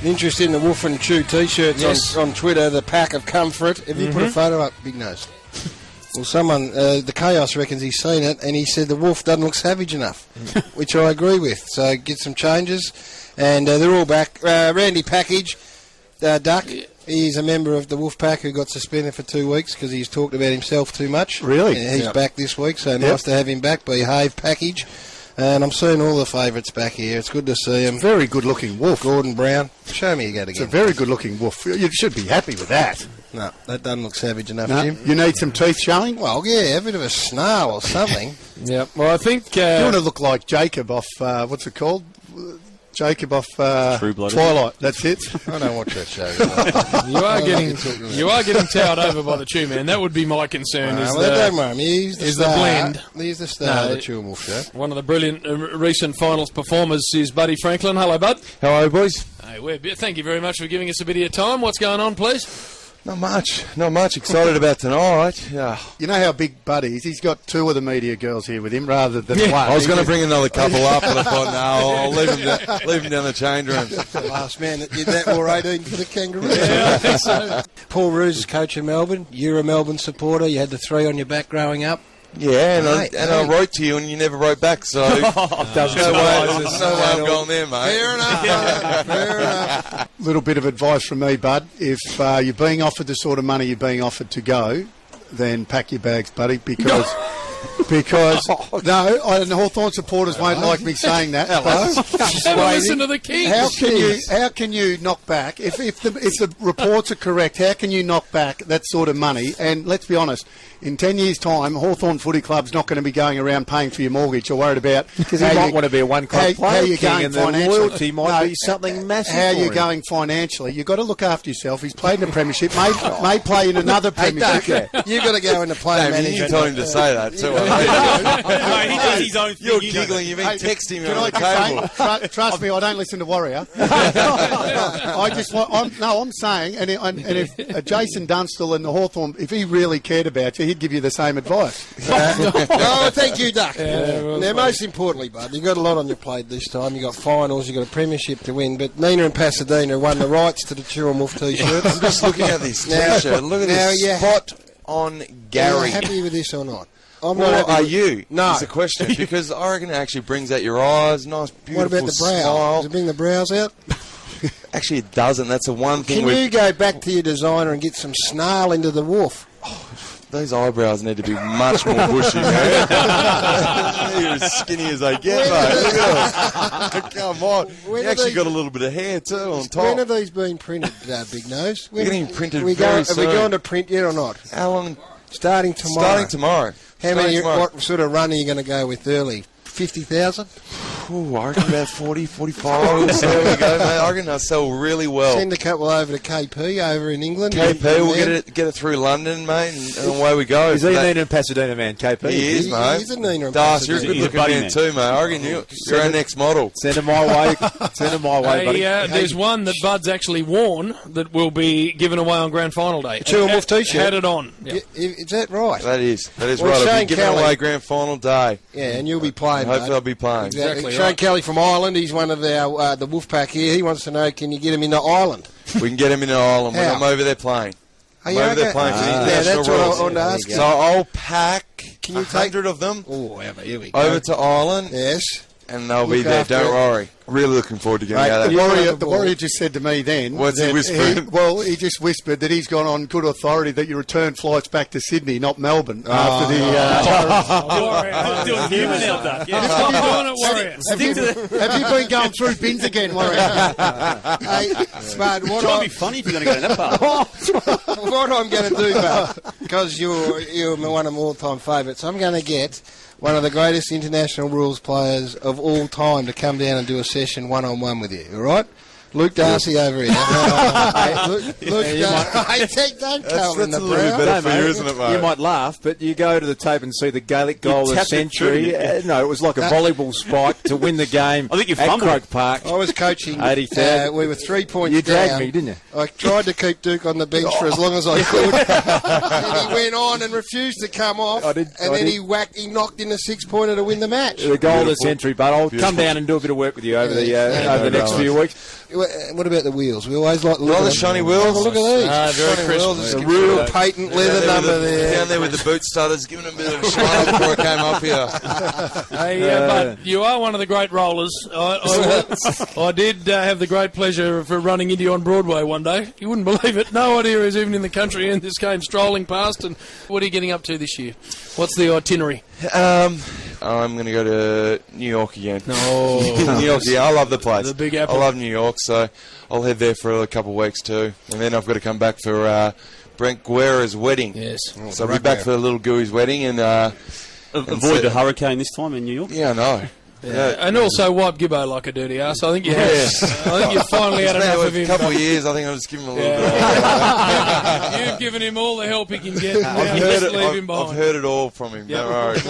Interest in the Wolf and Chu T-shirts on Twitter. The pack have come for it. Have you put a photo up, Big Nose? Well, someone, the Chaos reckons he's seen it, and he said the Wolf doesn't look savage enough, which I agree with. So get some changes, and they're all back. Randy Package, Duck, he's a member of the Wolfpack who got suspended for 2 weeks because he's talked about himself too much. Really? And he's back this week, so nice to have him back. Behave, Package. And I'm seeing all the favourites back here. It's good to see him. Very good-looking wolf. Gordon Brown. Show me again. It's a very good-looking wolf. You should be happy with that. No, that doesn't look savage enough, No. Jim. You need some teeth showing? Well, yeah, a bit of a snarl or something. Yeah. Well, I think... You want to look like Jacob off, what's it called? Jacob off Twilight. That's it. I don't watch that show. You are getting towered over by the Chu man. That would be my concern. Don't worry. He's the the blend. He's the star of the Chu Wolf show. One of the brilliant recent finals performers is Buddy Franklin. Hello, Bud. How are you, boys? Hey, thank you very much for giving us a bit of your time. What's going on, please? Not much. Excited about tonight. Yeah. You know how big Bud is? He's got 2 of the media girls here with him rather than one. I was going to bring another couple up, but I thought, no, I'll leave him down the change room. The last man that did that wore 18 for the Kangaroos. Yeah, I think so. Paul Roos is coach in Melbourne. You're a Melbourne supporter. You had the 3 on your back growing up. Yeah, and I wrote to you and you never wrote back, so there's no way I'm going there, mate. Fair enough. Fair enough. Little bit of advice from me, Bud. If you're being offered the sort of money you're being offered to go, then pack your bags, buddy, because and Hawthorn supporters won't like me saying that. Have a listen to the king. How can you knock back if the reports are correct? How can you knock back that sort of money? And let's be honest, in 10 years' time, Hawthorn Footy Club's not going to be going around paying for your mortgage or worried about because he might want to be a one-club player. How you going financially? Loyalty might be something massive. How you going financially? You've got to look after yourself. He's played in a premiership, may play in another premiership. You've got to go into player management. You told him to say that too. He does his own thing. You're giggling. You've been texting me on the table. Trust me, I don't listen to Warrior. I'm saying, and if Jason Dunstall and the Hawthorn, if he really cared about you, he'd give you the same advice. No, thank you, Duck. Now, most importantly, Bud, you've got a lot on your plate this time. You've got finals, you've got a premiership to win, but Nina and Pasadena won the rights to the Chu Wolf T-shirts. I'm just looking at this T-shirt. Look at this spot on Garry. Are you happy with this or not? I'm not happy are with you? No. It's a question, because I reckon it actually brings out your eyes. Nice, beautiful What about the brow? smile. Does it bring the brows out? Actually, it doesn't. That's the one thing. Can you go back to your designer and get some snarl into the wolf? Those eyebrows need to be much more bushy, man. You're as skinny as they get, mate. Look at them. Come on. You actually got a little bit of hair, too, on top. When have these been printed, Big Nose? They're getting printed very soon. Have we gone to print yet or not? How long? Starting tomorrow. Starting tomorrow. What sort of run are you going to go with early? 50,000? Ooh, I reckon about 40, 45. So there we go, mate. I reckon they'll sell really well. Send a couple over to KP over in England. KP, we'll get it through London, mate, and away we go. Is he Nina and Pasadena man, KP? He is, mate. He's a Nina and Das, Pasadena. you're a good-looking man too, mate. I reckon you're our next model. Send him my way. Send him my way, buddy. There's one that Bud's actually worn that will be given away on Grand Final day. Chu Wolf T-shirt. Had it on. Yep. Is that right? That is Well, right. It'll be given Kelly. away Grand Final day. Yeah, and you'll be playing, Hopefully I'll be playing. Exactly. Shane Kelly from Ireland. He's one of our the Wolfpack here. He wants to know, can you get him into Ireland? We can get him into Ireland when How? I'm over there playing. I'm over there playing for the international that's what rules. I wanted to ask you. So I'll pack Can you 100 of them here we go. over to Ireland, Yes. and they'll be there. Don't worry. Really looking forward to getting out of that. The Warrior just said to me then... What's he whispering? He just whispered that he's gone on good authority that you return flights back to Sydney, not Melbourne, after the... Doing human out there. Have you been going through bins again, Warrior? Hey, Spud, It'd be funny if you're going to go to that part. what I'm going to do, Bud, because you're one of my all-time favourites, I'm going to get one of the greatest international rules players of all time to come down and do a session one-on-one with you, all right? Luke Darcy over here. Luke Darcy. Don't cover in the a little bit better for you, isn't it, mate? You might laugh, but you go to the tape and see the Gaelic goal of the century. No, it was like a volleyball spike to win the game. I think you at fumbled. Croke Park. I was coaching. 83rd. We were 3 points You down. dragged me, didn't you? I tried to keep Duke on the bench for as long as I could. And he went on and refused to come off. He knocked in a 6-pointer to win the match. The goal of the century, but I'll come down and do a bit of work with you over the next few weeks. what about the wheels? We always like to look at the them. shiny wheels. Oh, look at these. Very Shiny crisp. wheels. The real patent leather number there. Down there with the boot starters, giving them a bit of a shine before I came up here. Hey, but you are one of the great rollers. I did have the great pleasure of running into you on Broadway one day. You wouldn't believe it. No idea who's even in the country, and this came strolling past. And what are you getting up to this year? What's the itinerary? I'm going to go to New York again. No. New York, yeah, I love the place. The Big Apple. I love New York, so I'll head there for a couple of weeks too. And then I've got to come back for Brent Guerra's wedding. Yes. So I'll be back for the little Gooey's wedding. And avoid the hurricane this time in New York. Yeah, I know. Yeah. And also wipe Gibbo like a dirty ass. I think you have. I think you've finally had enough of him. A couple of years, I think I'll just give him a little bit. You've given him all the help he can get. I've heard it all from him. Don't worry.